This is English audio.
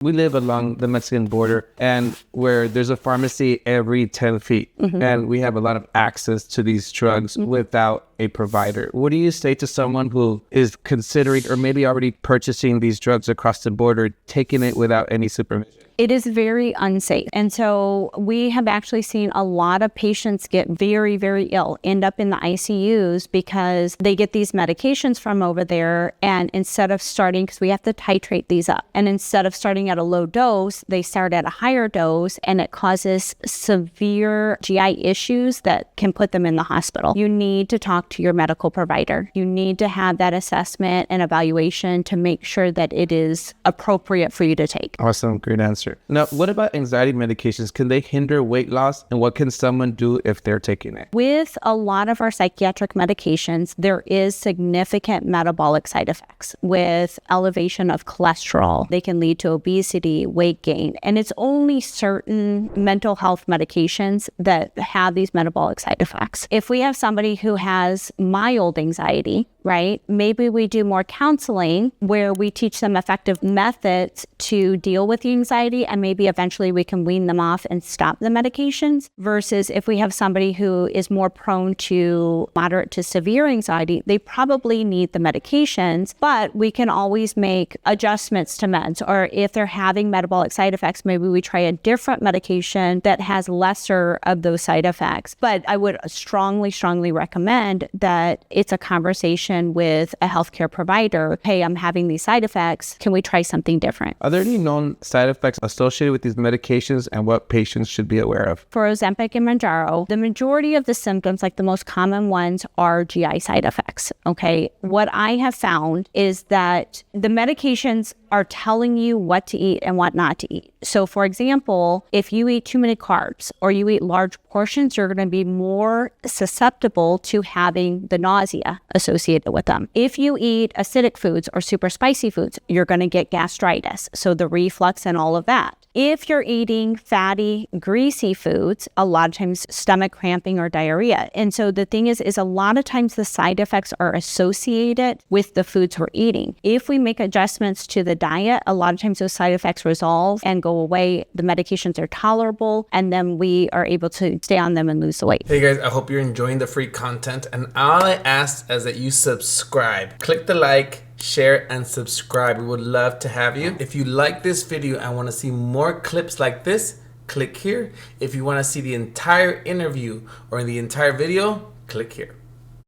We live along the Mexican border, and where there's a pharmacy every 10 feet, and we have a lot of access to these drugs without a provider. What do you say to someone who is considering or maybe already purchasing these drugs across the border, taking it without any supervision? It is very unsafe. And so we have actually seen a lot of patients get very, very ill, end up in the ICUs because they get these medications from over there. And instead of starting, because we have to titrate these up, and instead of starting at a low dose, they start at a higher dose, and it causes severe GI issues that can put them in the hospital. You need to talk to your medical provider. You need to have that assessment and evaluation to make sure that it is appropriate for you to take. Awesome. Great answer. Now, what about anxiety medications? Can they hinder weight loss? And what can someone do if they're taking it? With a lot of our psychiatric medications, there is significant metabolic side effects with elevation of cholesterol. They can lead to obesity, weight gain, and it's only certain mental health medications that have these metabolic side effects. If we have somebody who has mild anxiety, right, maybe we do more counseling where we teach them effective methods to deal with the anxiety, and maybe eventually we can wean them off and stop the medications, versus if we have somebody who is more prone to moderate to severe anxiety, they probably need the medications, but we can always make adjustments to meds. Or if they're having metabolic side effects, maybe we try a different medication that has lesser of those side effects. But I would strongly recommend that it's a conversation with a healthcare provider. Hey, I'm having these side effects. Can we try something different? Are there any known side effects associated with these medications and what patients should be aware of? For Ozempic and Mounjaro, the majority of the symptoms, like the most common ones, are GI side effects. Okay. What I have found is that the medications are telling you what to eat and what not to eat. So for example, if you eat too many carbs or you eat large portions, you're going to be more susceptible to having the nausea associated with them. If you eat acidic foods or super spicy foods, you're going to get gastritis, so the reflux and all of that. If you're eating fatty, greasy foods, a lot of times stomach cramping or diarrhea. And so the thing is a lot of times the side effects are associated with the foods we're eating. If we make adjustments to the diet, a lot of times those side effects resolve and go away. The medications are tolerable, and then we are able to stay on them and lose the weight. Hey guys, I hope you're enjoying the free content, and all I ask is that you subscribe. Click the like, share, and subscribe. We would love to have you. If you like this video and want to see more clips like this, click here. If you want to see the entire interview or the entire video, click here.